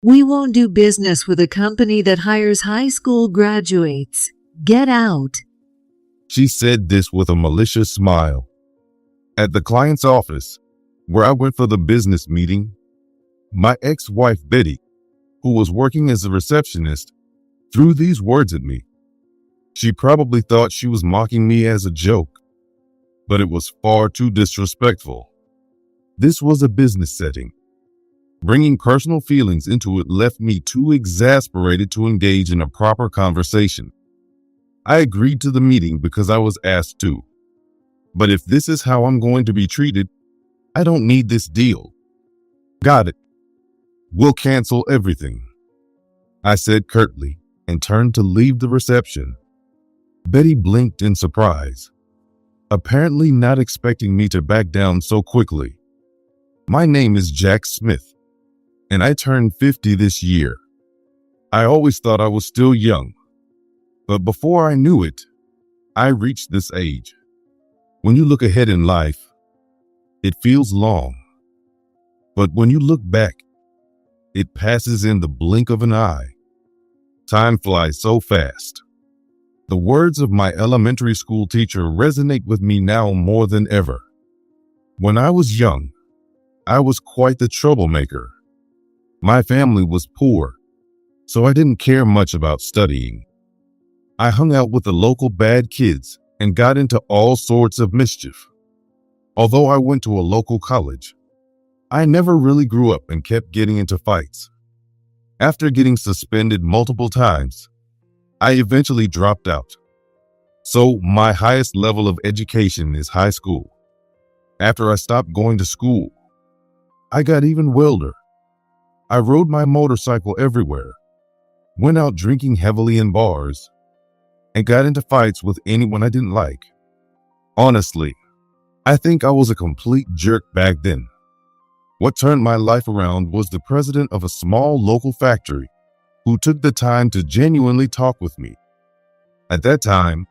We won't do business with a company that hires high school graduates. Get out. She said this with a malicious smile. At the client's office, where I went for the business meeting, my ex-wife Betty, who was working as a receptionist, threw these words at me. She probably thought she was mocking me as a joke, but it was far too disrespectful. This was a business setting. Bringing personal feelings into it left me too exasperated to engage in a proper conversation. I agreed to the meeting because I was asked to. But if this is how I'm going to be treated, I don't need this deal. Got it. We'll cancel everything, I said curtly and turned to leave the reception. Betty blinked in surprise, apparently not expecting me to back down so quickly. My name is Jack Smith, and I turned 50 this year. I always thought I was still young, but before I knew it, I reached this age. When you look ahead in life, it feels long, but when you look back, it passes in the blink of an eye. Time flies so fast. The words of my elementary school teacher resonate with me now more than ever. When I was young, I was quite the troublemaker. My family was poor, so I didn't care much about studying. I hung out with the local bad kids and got into all sorts of mischief. Although I went to a local college, I never really grew up and kept getting into fights. After getting suspended multiple times, I eventually dropped out. So my highest level of education is high school. After I stopped going to school, I got even wilder. I rode my motorcycle everywhere, went out drinking heavily in bars, and got into fights with anyone I didn't like. Honestly, I think I was a complete jerk back then. What turned my life around was the president of a small local factory who took the time to genuinely talk with me. At that time,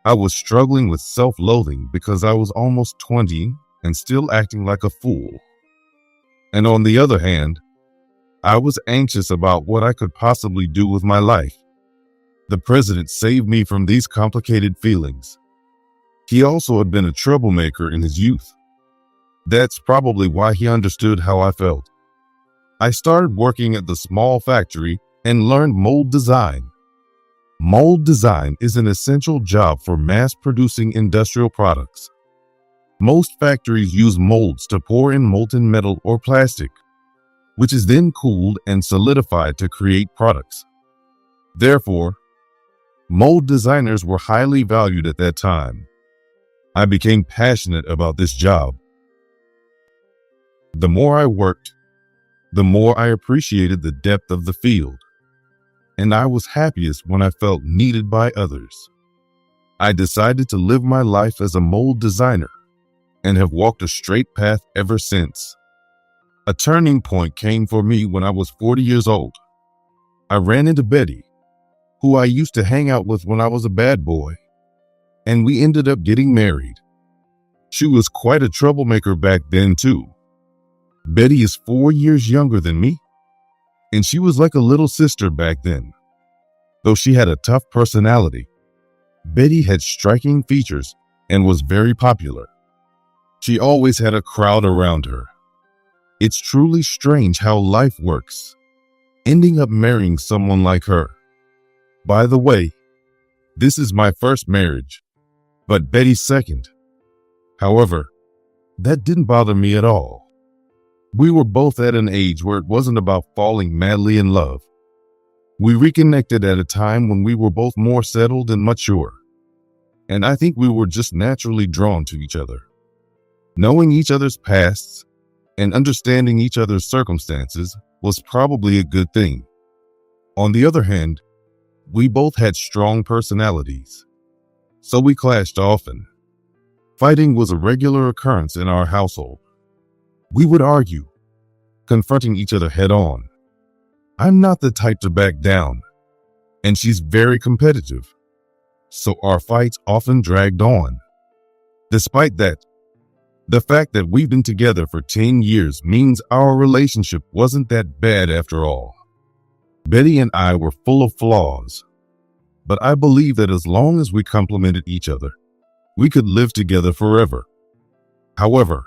I was struggling with self-loathing because I was almost 20 and still acting like a fool. And on the other hand, I was anxious about what I could possibly do with my life. The president saved me from these complicated feelings. He also had been a troublemaker in his youth. That's probably why he understood how I felt. I started working at the small factory and learned mold design. Mold design is an essential job for mass-producing industrial products. Most factories use molds to pour in molten metal or plastic, which is then cooled and solidified to create products. Therefore, mold designers were highly valued at that time. I became passionate about this job. The more I worked, the more I appreciated the depth of the field, and I was happiest when I felt needed by others. I decided to live my life as a mold designer and have walked a straight path ever since. A turning point came for me when I was 40 years old. I ran into Betty, who I used to hang out with when I was a bad boy, and we ended up getting married. She was quite a troublemaker back then too. Betty is 4 years younger than me, and she was like a little sister back then. Though she had a tough personality, Betty had striking features and was very popular. She always had a crowd around her. It's truly strange how life works, ending up marrying someone like her. By the way, this is my first marriage, but Betty's second. However, that didn't bother me at all. We were both at an age where it wasn't about falling madly in love. We reconnected at a time when we were both more settled and mature, and I think we were just naturally drawn to each other. Knowing each other's pasts and understanding each other's circumstances was probably a good thing. On the other hand, we both had strong personalities, so we clashed often. Fighting was a regular occurrence in our household. We would argue, confronting each other head on. I'm not the type to back down, and she's very competitive, so our fights often dragged on. Despite that, The fact that we've been together for 10 years means our relationship wasn't that bad after all. Betty and I were full of flaws, but I believe that as long as we complemented each other, we could live together forever. However,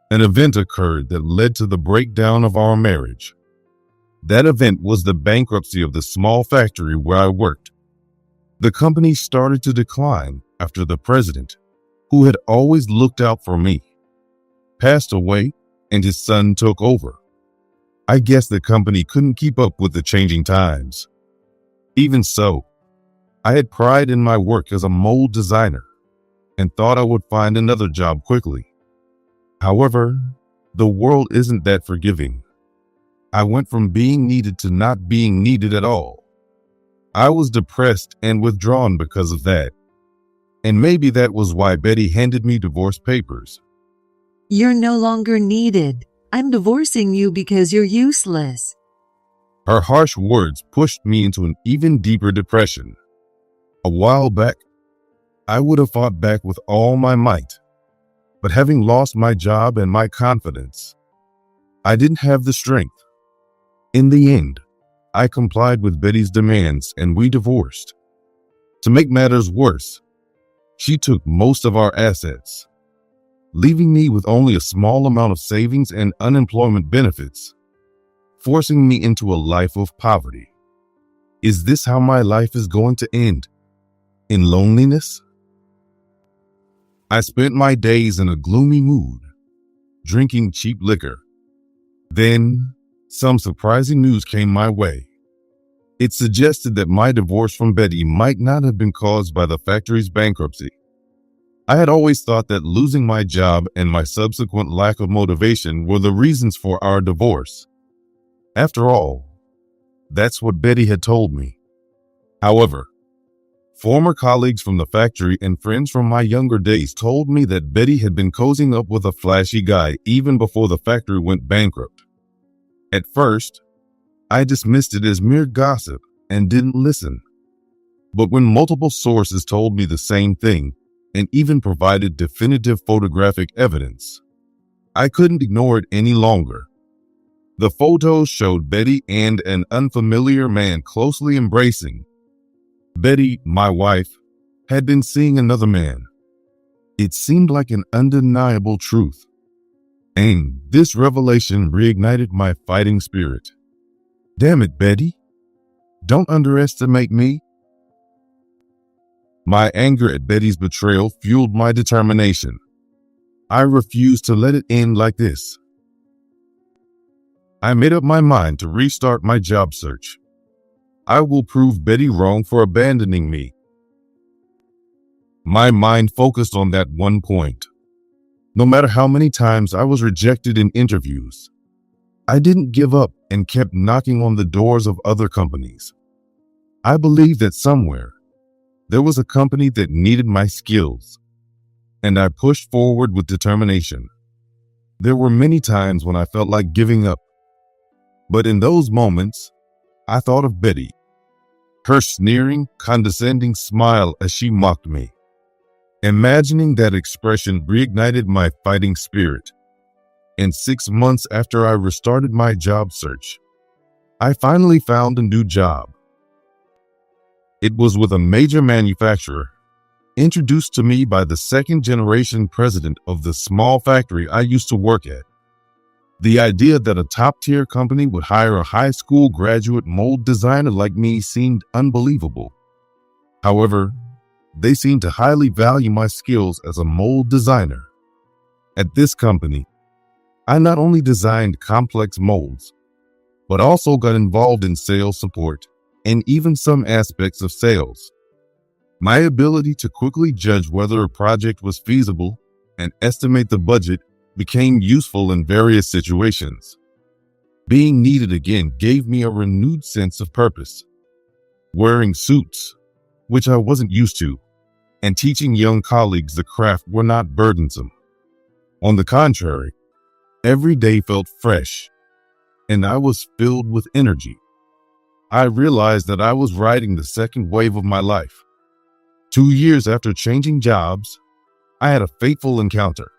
an event occurred that led to the breakdown of our marriage. That event was the bankruptcy of the small factory where I worked. The company started to decline after the president, who had always looked out for me, passed away and his son took over. I guess the company couldn't keep up with the changing times. Even so, I had pride in my work as a mold designer and thought I would find another job quickly. However, the world isn't that forgiving. I went from being needed to not being needed at all. I was depressed and withdrawn because of that. And maybe that was why Betty handed me divorce papers. You're no longer needed. I'm divorcing you because you're useless. Her harsh words pushed me into an even deeper depression. A while back, I would have fought back with all my might. But having lost my job and my confidence, I didn't have the strength. In the end, I complied with Betty's demands and we divorced. To make matters worse, she took most of our assets, leaving me with only a small amount of savings and unemployment benefits, forcing me into a life of poverty. Is this how my life is going to end? In loneliness? I spent my days in a gloomy mood, drinking cheap liquor. Then, some surprising news came my way. It suggested that my divorce from Betty might not have been caused by the factory's bankruptcy. I had always thought that losing my job and my subsequent lack of motivation were the reasons for our divorce. After all, that's what Betty had told me. However, former colleagues from the factory and friends from my younger days told me that Betty had been cozying up with a flashy guy even before the factory went bankrupt. At first, I dismissed it as mere gossip and didn't listen. But when multiple sources told me the same thing and even provided definitive photographic evidence, I couldn't ignore it any longer. The photos showed Betty and an unfamiliar man closely embracing. Betty, my wife, had been seeing another man. It seemed like an undeniable truth. And this revelation reignited my fighting spirit. Damn it, Betty. Don't underestimate me. My anger at Betty's betrayal fueled my determination. I refused to let it end like this. I made up my mind to restart my job search. I will prove Betty wrong for abandoning me. My mind focused on that one point. No matter how many times I was rejected in interviews, I didn't give up and kept knocking on the doors of other companies. I believed that somewhere there was a company that needed my skills, and I pushed forward with determination. There were many times when I felt like giving up, but in those moments, I thought of Betty, her sneering, condescending smile as she mocked me. Imagining that expression reignited my fighting spirit. And 6 months after I restarted my job search, I finally found a new job. It was with a major manufacturer, introduced to me by the second-generation president of the small factory I used to work at. The idea that a top-tier company would hire a high school graduate mold designer like me seemed unbelievable. However, they seemed to highly value my skills as a mold designer. At this company, I not only designed complex molds, but also got involved in sales support and even some aspects of sales. My ability to quickly judge whether a project was feasible and estimate the budget became useful in various situations. Being needed again gave me a renewed sense of purpose. Wearing suits, which I wasn't used to, and teaching young colleagues the craft were not burdensome. On the contrary, every day felt fresh, and I was filled with energy. I realized that I was riding the second wave of my life. 2 years after changing jobs, I had a fateful encounter.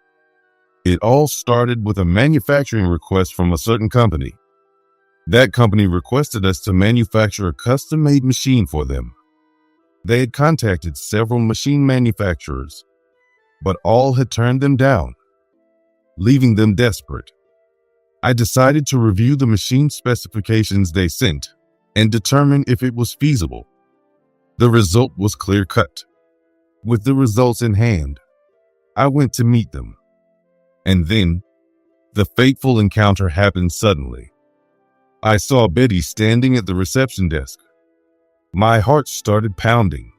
It all started with a manufacturing request from a certain company. That company requested us to manufacture a custom-made machine for them. They had contacted several machine manufacturers, but all had turned them down, leaving them desperate. I decided to review the machine specifications they sent and determine if it was feasible. The result was clear-cut. With the results in hand, I went to meet them. And then, the fateful encounter happened suddenly. I saw Betty standing at the reception desk. My heart started pounding.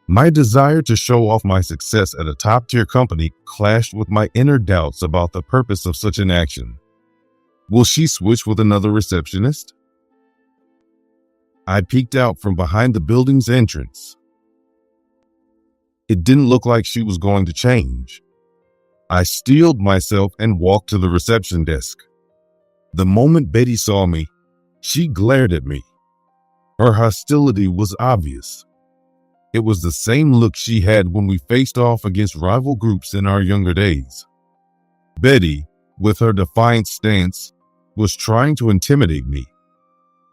My desire to show off my success at a top-tier company clashed with my inner doubts about the purpose of such an action. Will she switch with another receptionist? I peeked out from behind the building's entrance. It didn't look like she was going to change. I steeled myself and walked to the reception desk. The moment Betty saw me, she glared at me. Her hostility was obvious. It was the same look she had when we faced off against rival groups in our younger days. Betty, with her defiant stance, was trying to intimidate me.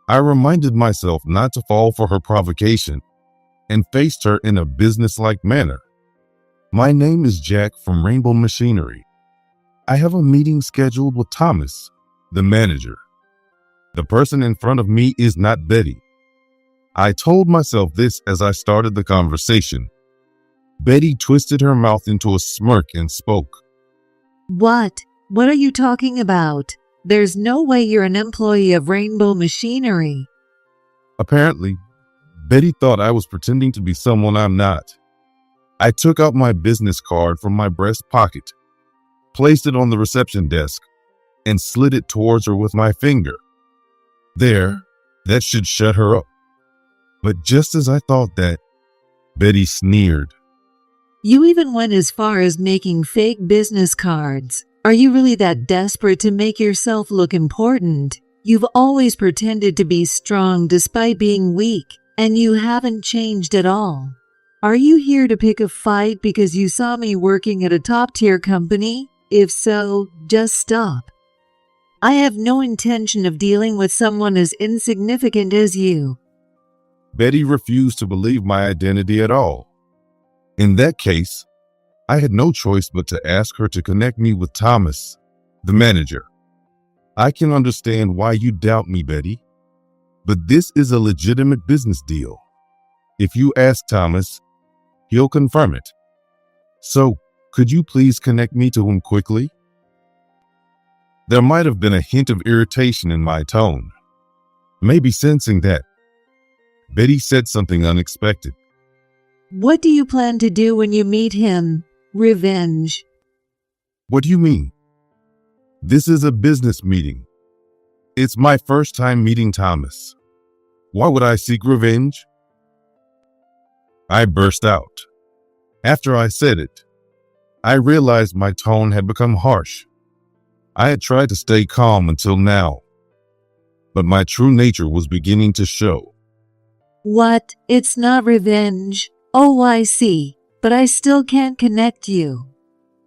I reminded myself not to fall for her provocation and faced her in a businesslike manner. My name is Jack from Rainbow Machinery. I have a meeting scheduled with Thomas, the manager. The person in front of me is not Betty. I told myself this as I started the conversation. Betty twisted her mouth into a smirk and spoke. What? What are you talking about? There's no way you're an employee of Rainbow Machinery. Apparently, Betty thought I was pretending to be someone I'm not. I took out my business card from my breast pocket, placed it on the reception desk, and slid it towards her with my finger. There, that should shut her up. But just as I thought that, Betty sneered. You even went as far as making fake business cards. Are you really that desperate to make yourself look important? You've always pretended to be strong despite being weak, and you haven't changed at all. Are you here to pick a fight because you saw me working at a top-tier company? If so, just stop. I have no intention of dealing with someone as insignificant as you. Betty refused to believe my identity at all. In that case, I had no choice but to ask her to connect me with Thomas, the manager. I can understand why you doubt me, Betty, but this is a legitimate business deal. If you ask Thomas, he'll confirm it. So, could you please connect me to him quickly? There might have been a hint of irritation in my tone. Maybe sensing that, Betty said something unexpected. What do you plan to do when you meet him? Revenge. What do you mean? This is a business meeting. It's my first time meeting Thomas. Why would I seek revenge? I burst out. After I said it, I realized my tone had become harsh. I had tried to stay calm until now, but my true nature was beginning to show. What? It's not revenge. Oh, I see. But I still can't connect you.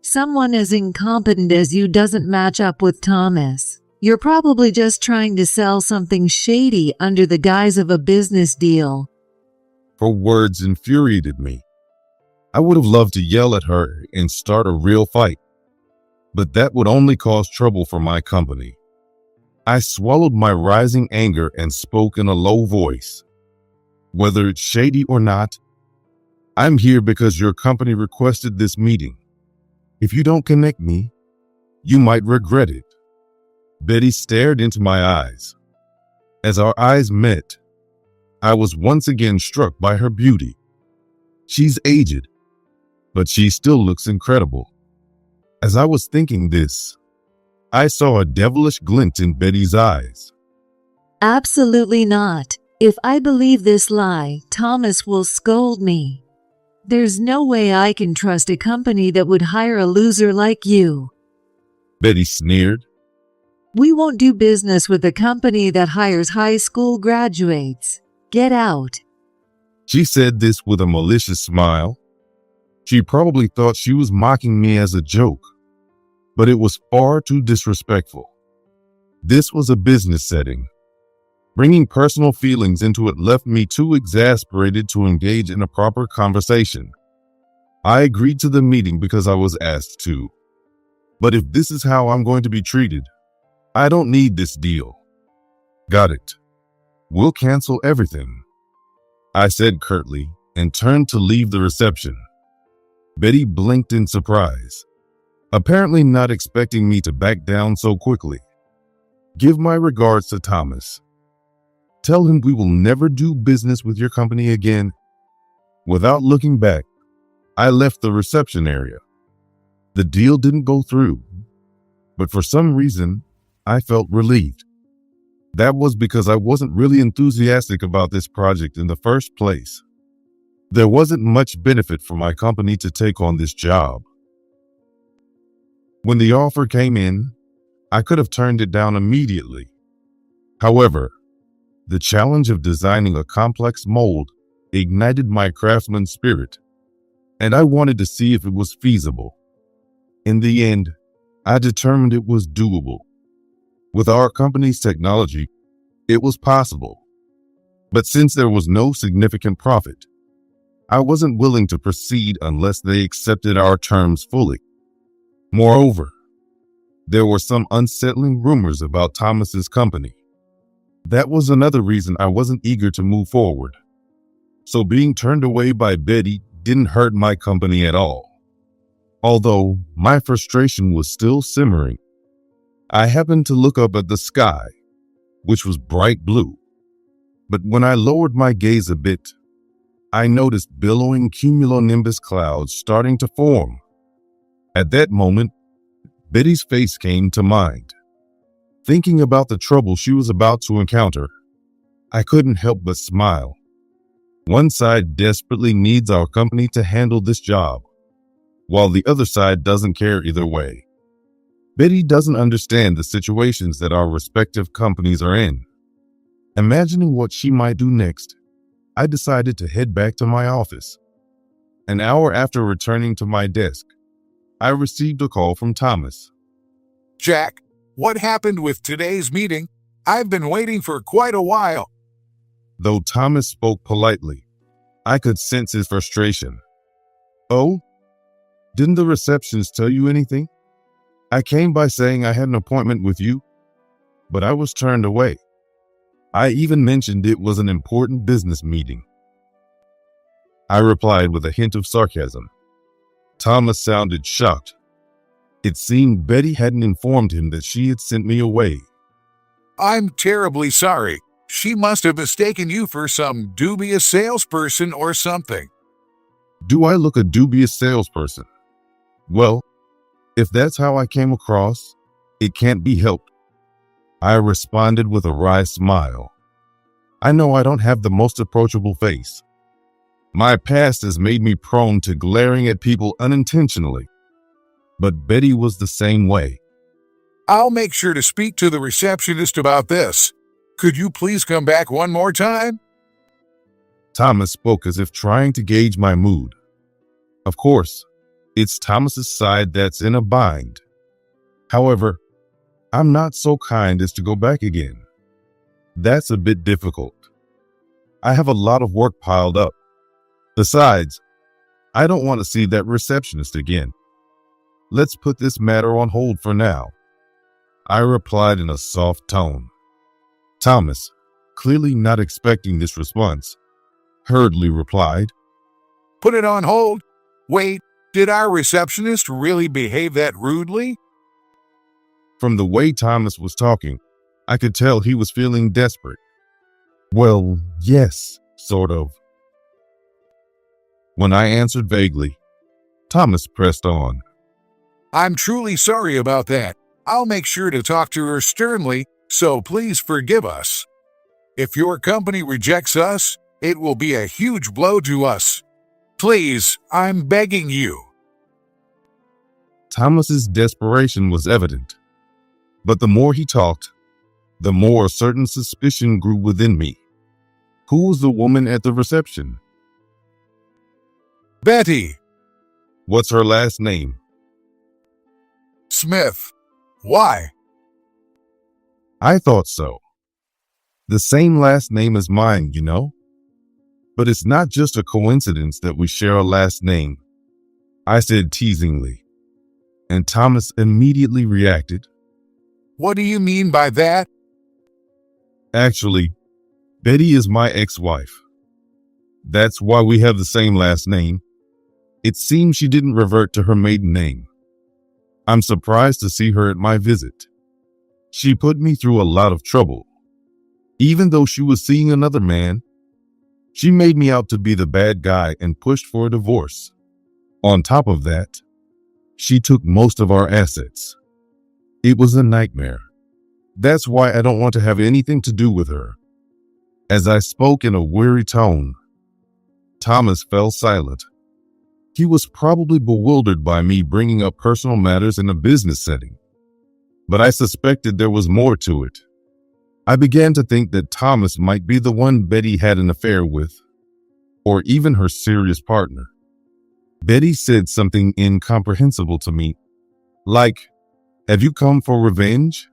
Someone as incompetent as you doesn't match up with Thomas. You're probably just trying to sell something shady under the guise of a business deal. Her words infuriated me. I would have loved to yell at her and start a real fight, but that would only cause trouble for my company. I swallowed my rising anger and spoke in a low voice. Whether it's shady or not, I'm here because your company requested this meeting. If you don't connect me, you might regret it. Betty stared into my eyes. As our eyes met, I was once again struck by her beauty. She's aged, but she still looks incredible. As I was thinking this, I saw a devilish glint in Betty's eyes. Absolutely not. If I believe this lie, Thomas will scold me. There's no way I can trust a company that would hire a loser like you. Betty sneered. We won't do business with a company that hires high school graduates. Get out. She said this with a malicious smile. She probably thought she was mocking me as a joke. but it was far too disrespectful. This was a business setting. Bringing personal feelings into it left me too exasperated to engage in a proper conversation. I agreed to the meeting because I was asked to. But if this is how I'm going to be treated, I don't need this deal. Got it. We'll cancel everything, I said curtly and turned to leave the reception. Betty blinked in surprise, apparently not expecting me to back down so quickly. Give my regards to Thomas. Tell him we will never do business with your company again. Without looking back, I left the reception area. The deal didn't go through, but for some reason, I felt relieved. That was because I wasn't really enthusiastic about this project in the first place. There wasn't much benefit for my company to take on this job. When the offer came in, I could have turned it down immediately. However, the challenge of designing a complex mold ignited my craftsman spirit, and I wanted to see if it was feasible. In the end, I determined it was doable. With our company's technology, it was possible. But since there was no significant profit, I wasn't willing to proceed unless they accepted our terms fully. Moreover, there were some unsettling rumors about Thomas's company. That was another reason I wasn't eager to move forward. So being turned away by Betty didn't hurt my company at all. Although my frustration was still simmering, I happened to look up at the sky, which was bright blue. But when I lowered my gaze a bit, I noticed billowing cumulonimbus clouds starting to form. At that moment, Betty's face came to mind. Thinking about the trouble she was about to encounter, I couldn't help but smile. One side desperately needs our company to handle this job, while the other side doesn't care either way. Betty doesn't understand the situations that our respective companies are in. Imagining what she might do next, I decided to head back to my office. An hour after returning to my desk, I received a call from Thomas. Jack, what happened with today's meeting? I've been waiting for quite a while. Though Thomas spoke politely, I could sense his frustration. Oh? Didn't the receptionist tell you anything? I came by saying I had an appointment with you, but I was turned away. I even mentioned it was an important business meeting. I replied with a hint of sarcasm. Thomas sounded shocked. It seemed Betty hadn't informed him that she had sent me away. I'm terribly sorry. She must have mistaken you for some dubious salesperson or something. Do I look a dubious salesperson? Well, if that's how I came across, it can't be helped. I responded with a wry smile. I know I don't have the most approachable face. My past has made me prone to glaring at people unintentionally. But Betty was the same way. I'll make sure to speak to the receptionist about this. Could you please come back one more time? Thomas spoke as if trying to gauge my mood. Of course, it's Thomas's side that's in a bind. However, I'm not so kind as to go back again. That's a bit difficult. I have a lot of work piled up. Besides, I don't want to see that receptionist again. Let's put this matter on hold for now, I replied in a soft tone. Thomas, clearly not expecting this response, hurriedly replied, Put it on hold? Wait, did our receptionist really behave that rudely? From the way Thomas was talking, I could tell he was feeling desperate. Well, yes, sort of. When I answered vaguely, Thomas pressed on. I'm truly sorry about that. I'll make sure to talk to her sternly, so please forgive us. If your company rejects us, it will be a huge blow to us. Please, I'm begging you. Thomas's desperation was evident, but the more he talked, the more a certain suspicion grew within me. Who was the woman at the reception? Betty. What's her last name? Smith. Why? I thought so. The same last name as mine, you know? But it's not just a coincidence that we share a last name, I said teasingly. And Thomas immediately reacted. What do you mean by that? Actually, Betty is my ex-wife. That's why we have the same last name. It seems she didn't revert to her maiden name. I'm surprised to see her at my visit. She put me through a lot of trouble. Even though she was seeing another man, she made me out to be the bad guy and pushed for a divorce. On top of that, she took most of our assets. It was a nightmare. That's why I don't want to have anything to do with her. As I spoke in a weary tone, Thomas fell silent. He was probably bewildered by me bringing up personal matters in a business setting. But I suspected there was more to it. I began to think that Thomas might be the one Betty had an affair with, or even her serious partner. Betty said something incomprehensible to me, like, "Have you come for revenge?"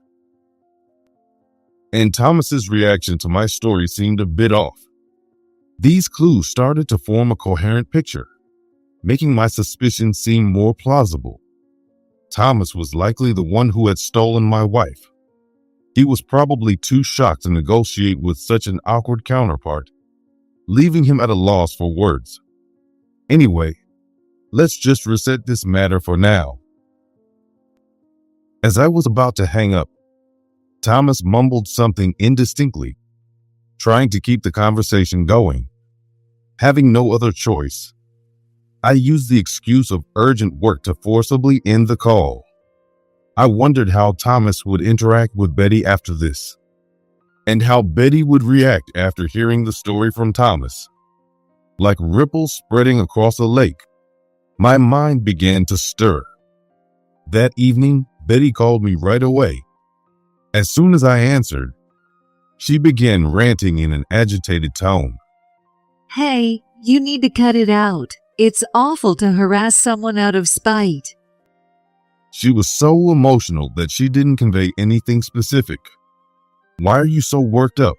And Thomas's reaction to my story seemed a bit off. These clues started to form a coherent picture, making my suspicions seem more plausible. Thomas was likely the one who had stolen my wife. He was probably too shocked to negotiate with such an awkward counterpart, leaving him at a loss for words. Anyway, let's just reset this matter for now. As I was about to hang up, Thomas mumbled something indistinctly, trying to keep the conversation going. Having no other choice, I used the excuse of urgent work to forcibly end the call. I wondered how Thomas would interact with Betty after this, and how Betty would react after hearing the story from Thomas. Like ripples spreading across a lake, my mind began to stir. That evening, Betty called me right away. As soon as I answered, she began ranting in an agitated tone. Hey, you need to cut it out. It's awful to harass someone out of spite. She was so emotional that she didn't convey anything specific. Why are you so worked up?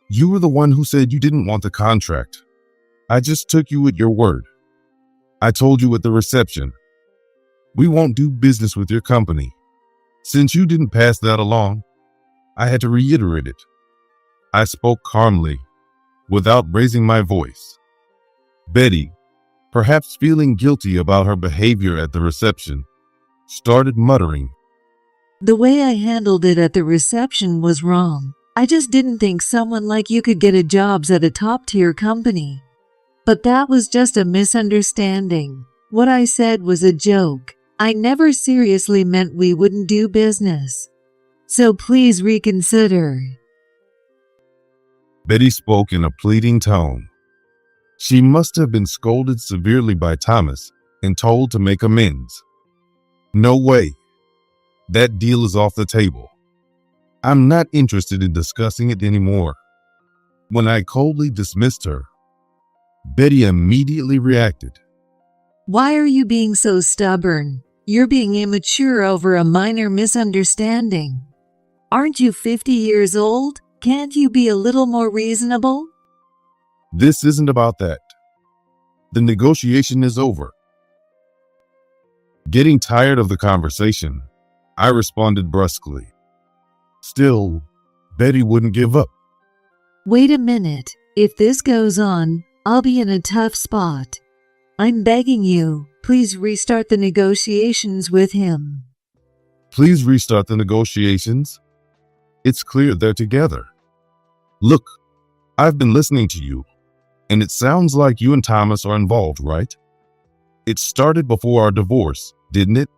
You were the one who said you didn't want the contract. I just took you at your word. I told you at the reception. We won't do business with your company. Since you didn't pass that along, I had to reiterate it. I spoke calmly, without raising my voice. Betty, perhaps feeling guilty about her behavior at the reception, started muttering. The way I handled it at the reception was wrong. I just didn't think someone like you could get a job at a top-tier company. But that was just a misunderstanding. What I said was a joke. I never seriously meant we wouldn't do business. So please reconsider. Betty spoke in a pleading tone. She must have been scolded severely by Thomas and told to make amends. No way. That deal is off the table. I'm not interested in discussing it anymore. When I coldly dismissed her, Betty immediately reacted. Why are you being so stubborn? You're being immature over a minor misunderstanding. Aren't you 50 years old? Can't you be a little more reasonable? This isn't about that. The negotiation is over. Getting tired of the conversation, I responded brusquely. Still, Betty wouldn't give up. Wait a minute. If this goes on, I'll be in a tough spot. I'm begging you, please restart the negotiations with him. Please restart the negotiations. It's clear they're together. Look, I've been listening to you, and it sounds like you and Thomas are involved, right? It started before our divorce, didn't it?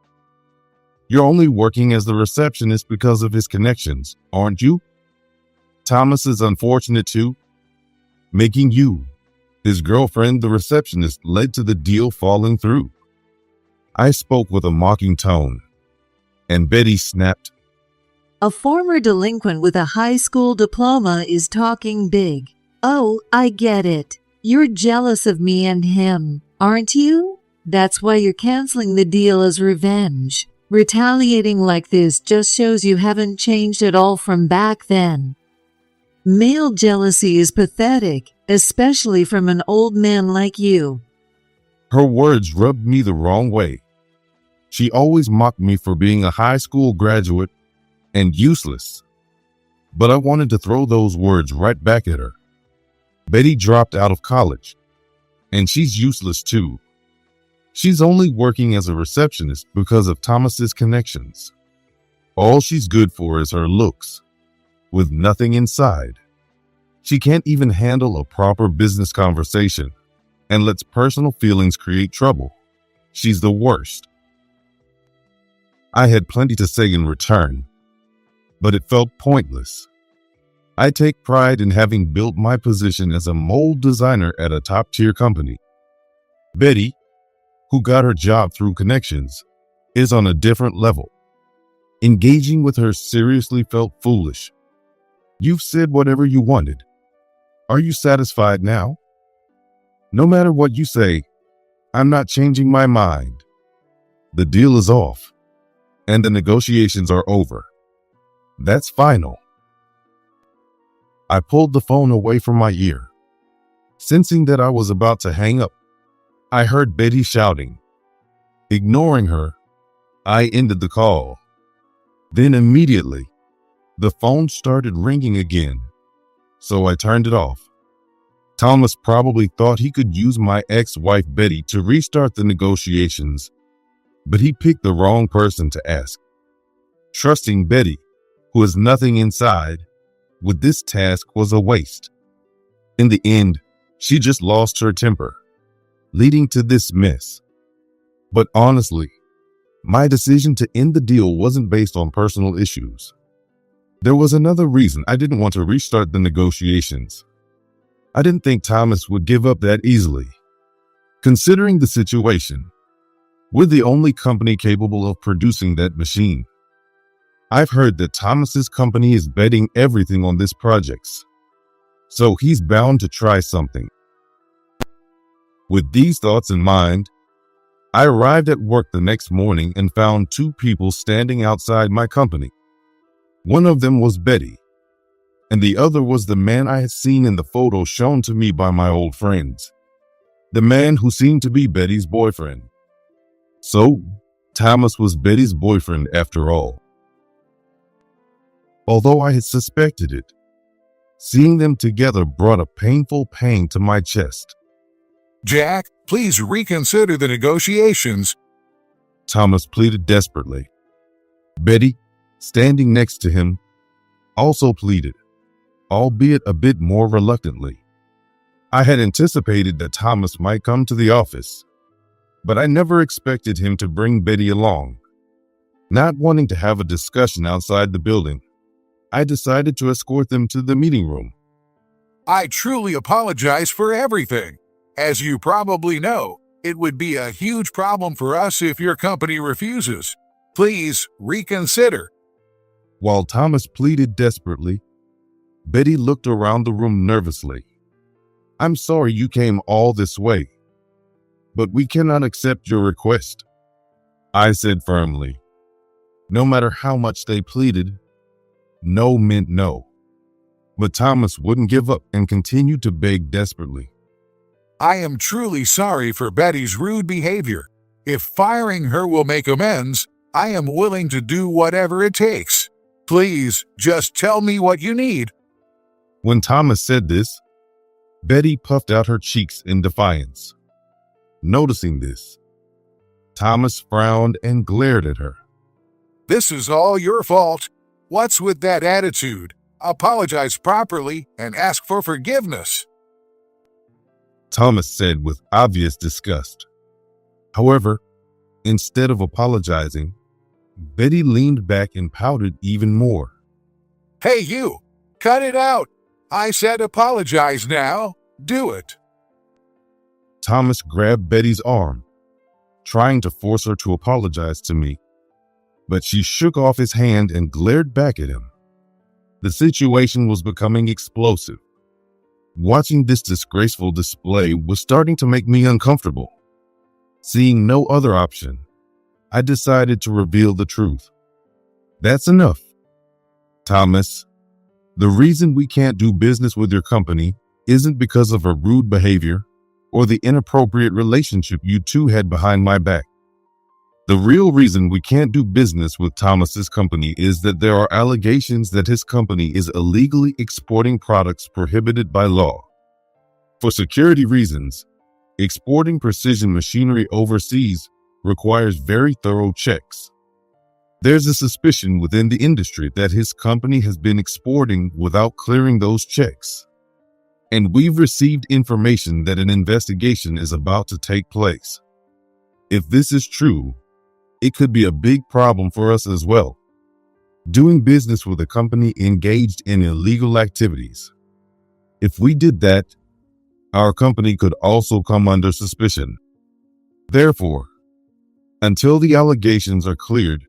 You're only working as the receptionist because of his connections, aren't you? Thomas is unfortunate too. Making you, his girlfriend, the receptionist, led to the deal falling through. I spoke with a mocking tone, and Betty snapped. A former delinquent with a high school diploma is talking big. Oh, I get it. You're jealous of me and him, aren't you? That's why you're canceling the deal as revenge. Retaliating like this just shows you haven't changed at all from back then. Male jealousy is pathetic, especially from an old man like you. Her words rubbed me the wrong way. She always mocked me for being a high school graduate and useless. But I wanted to throw those words right back at her. Betty dropped out of college, and she's useless too. She's only working as a receptionist because of Thomas's connections. All she's good for is her looks, with nothing inside. She can't even handle a proper business conversation and lets personal feelings create trouble. She's the worst. I had plenty to say in return, but it felt pointless. I take pride in having built my position as a mold designer at a top-tier company. Betty, who got her job through connections, is on a different level. Engaging with her seriously felt foolish. You've said whatever you wanted. Are you satisfied now? No matter what you say, I'm not changing my mind. The deal is off, and the negotiations are over. That's final. I pulled the phone away from my ear. Sensing that I was about to hang up, I heard Betty shouting. Ignoring her, I ended the call. Then immediately, the phone started ringing again, so I turned it off. Thomas probably thought he could use my ex-wife Betty to restart the negotiations, but he picked the wrong person to ask. Trusting Betty, who has nothing inside, with this task was a waste. In the end, she just lost her temper, leading to this mess. But honestly, my decision to end the deal wasn't based on personal issues. There was another reason I didn't want to restart the negotiations. I didn't think Thomas would give up that easily. Considering the situation, we're the only company capable of producing that machine. I've heard that Thomas's company is betting everything on this project, so he's bound to try something. With these thoughts in mind, I arrived at work the next morning and found two people standing outside my company. One of them was Betty, and the other was the man I had seen in the photo shown to me by my old friends. The man who seemed to be Betty's boyfriend. So, Thomas was Betty's boyfriend after all. Although I had suspected it, seeing them together brought a painful pang to my chest. Jack, please reconsider the negotiations. Thomas pleaded desperately. Betty, standing next to him, also pleaded, albeit a bit more reluctantly. I had anticipated that Thomas might come to the office, but I never expected him to bring Betty along. Not wanting to have a discussion outside the building, I decided to escort them to the meeting room. I truly apologize for everything. As you probably know, it would be a huge problem for us if your company refuses. Please reconsider. While Thomas pleaded desperately, Betty looked around the room nervously. I'm sorry you came all this way, but we cannot accept your request, I said firmly. No matter how much they pleaded, no meant no. But Thomas wouldn't give up and continued to beg desperately. I am truly sorry for Betty's rude behavior. If firing her will make amends, I am willing to do whatever it takes. Please, just tell me what you need. When Thomas said this, Betty puffed out her cheeks in defiance. Noticing this, Thomas frowned and glared at her. This is all your fault. What's with that attitude? Apologize properly and ask for forgiveness. Thomas said with obvious disgust. However, instead of apologizing, Betty leaned back and pouted even more. Hey you, cut it out. I said apologize now. Do it. Thomas grabbed Betty's arm, trying to force her to apologize to me, but she shook off his hand and glared back at him. The situation was becoming explosive. Watching this disgraceful display was starting to make me uncomfortable. Seeing no other option, I decided to reveal the truth. That's enough. Thomas, the reason we can't do business with your company isn't because of her rude behavior or the inappropriate relationship you two had behind my back. The real reason we can't do business with Thomas's company is that there are allegations that his company is illegally exporting products prohibited by law. For security reasons, exporting precision machinery overseas requires very thorough checks. There's a suspicion within the industry that his company has been exporting without clearing those checks. And we've received information that an investigation is about to take place. If this is true, it could be a big problem for us as well. Doing business with a company engaged in illegal activities. If we did that, our company could also come under suspicion. Therefore, until the allegations are cleared,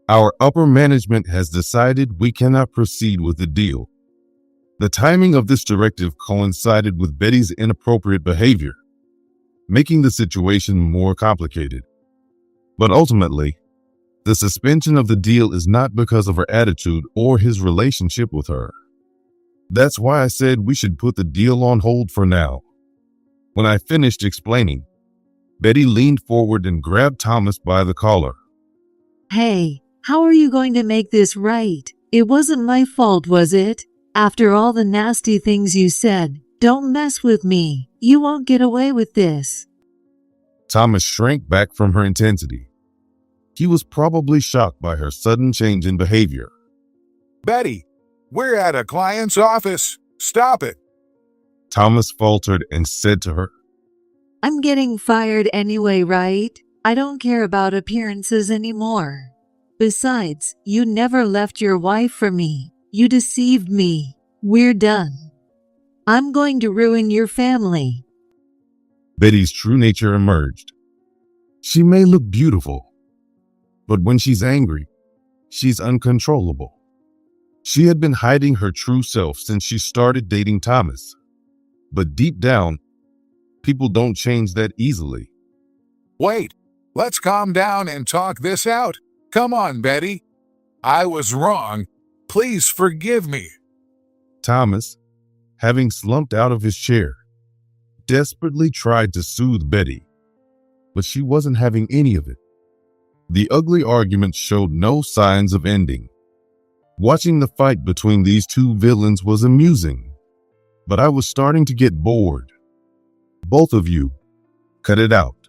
our upper management has decided we cannot proceed with the deal. The timing of this directive coincided with Betty's inappropriate behavior, making the situation more complicated. But ultimately, the suspension of the deal is not because of her attitude or his relationship with her. That's why I said we should put the deal on hold for now. When I finished explaining, Betty leaned forward and grabbed Thomas by the collar. Hey, how are you going to make this right? It wasn't my fault, was it? After all the nasty things you said, don't mess with me. You won't get away with this. Thomas shrank back from her intensity. He was probably shocked by her sudden change in behavior. Betty, we're at a client's office. Stop it. Thomas faltered and said to her, I'm getting fired anyway, right? I don't care about appearances anymore. Besides, you never left your wife for me. You deceived me. We're done. I'm going to ruin your family. Betty's true nature emerged. She may look beautiful, but when she's angry, she's uncontrollable. She had been hiding her true self since she started dating Thomas. But deep down, people don't change that easily. Wait, let's calm down and talk this out. Come on, Betty. I was wrong. Please forgive me. Thomas, having slumped out of his chair, desperately tried to soothe Betty, but she wasn't having any of it. The ugly argument showed no signs of ending. Watching the fight between these two villains was amusing, but I was starting to get bored. Both of you, cut it out.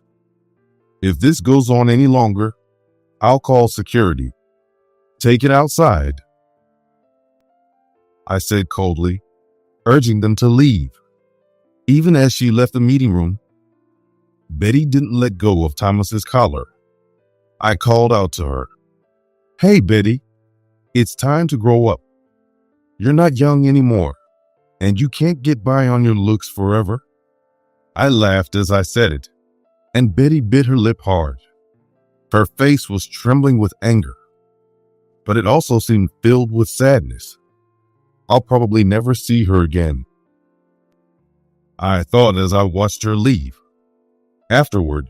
If this goes on any longer, I'll call security. Take it outside, I said coldly, urging them to leave. Even as she left the meeting room, Betty didn't let go of Thomas's collar. I called out to her, Hey, Betty, it's time to grow up. You're not young anymore, and you can't get by on your looks forever. I laughed as I said it, and Betty bit her lip hard. Her face was trembling with anger, but it also seemed filled with sadness. I'll probably never see her again, I thought as I watched her leave. Afterward,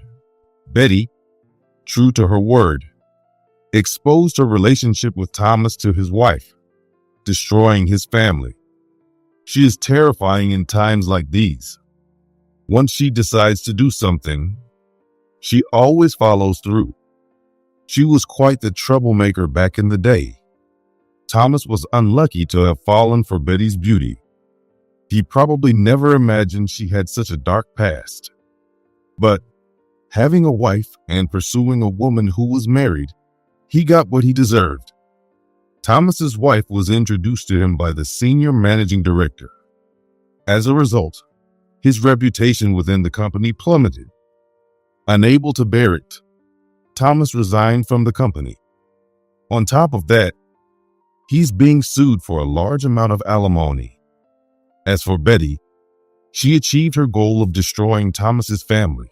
Betty, true to her word, exposed her relationship with Thomas to his wife, destroying his family. She is terrifying in times like these. Once she decides to do something, she always follows through. She was quite the troublemaker back in the day. Thomas was unlucky to have fallen for Betty's beauty. He probably never imagined she had such a dark past. But having a wife and pursuing a woman who was married, he got what he deserved. Thomas's wife was introduced to him by the senior managing director. As a result, his reputation within the company plummeted. Unable to bear it, Thomas resigned from the company. On top of that, he's being sued for a large amount of alimony. As for Betty, she achieved her goal of destroying Thomas's family.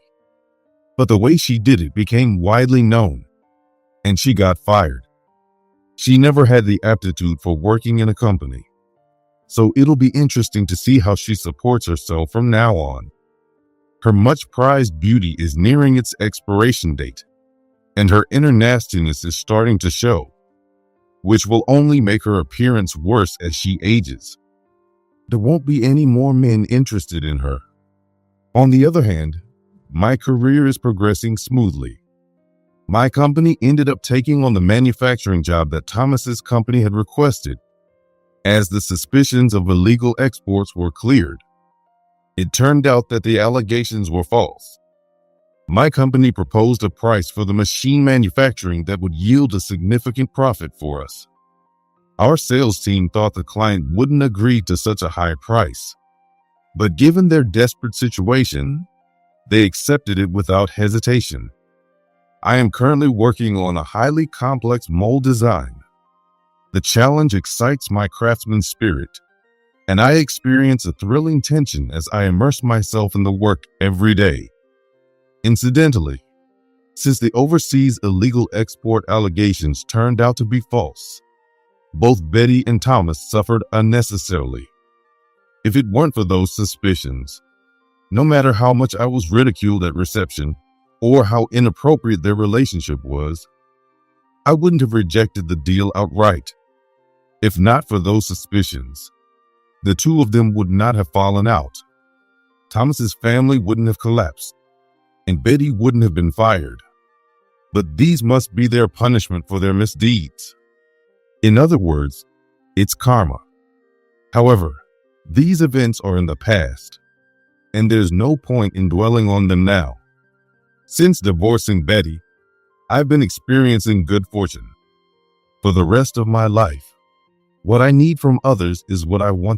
But the way she did it became widely known, and she got fired. She never had the aptitude for working in a company, so it'll be interesting to see how she supports herself from now on. Her much prized beauty is nearing its expiration date, and her inner nastiness is starting to show, which will only make her appearance worse as she ages. There won't be any more men interested in her. On the other hand, my career is progressing smoothly. My company ended up taking on the manufacturing job that Thomas's company had requested, as the suspicions of illegal exports were cleared. It turned out that the allegations were false. My company proposed a price for the machine manufacturing that would yield a significant profit for us. Our sales team thought the client wouldn't agree to such a high price, but given their desperate situation, they accepted it without hesitation. I am currently working on a highly complex mold design. The challenge excites my craftsman spirit, and I experience a thrilling tension as I immerse myself in the work every day. Incidentally, since the overseas illegal export allegations turned out to be false, both Betty and Thomas suffered unnecessarily. If it weren't for those suspicions, no matter how much I was ridiculed at reception or how inappropriate their relationship was, I wouldn't have rejected the deal outright. If not for those suspicions, the two of them would not have fallen out. Thomas's family wouldn't have collapsed, and Betty wouldn't have been fired. But these must be their punishment for their misdeeds. In other words, it's karma. However, these events are in the past, and there's no point in dwelling on them now. Since divorcing Betty, I've been experiencing good fortune. For the rest of my life, what I need from others is what I want to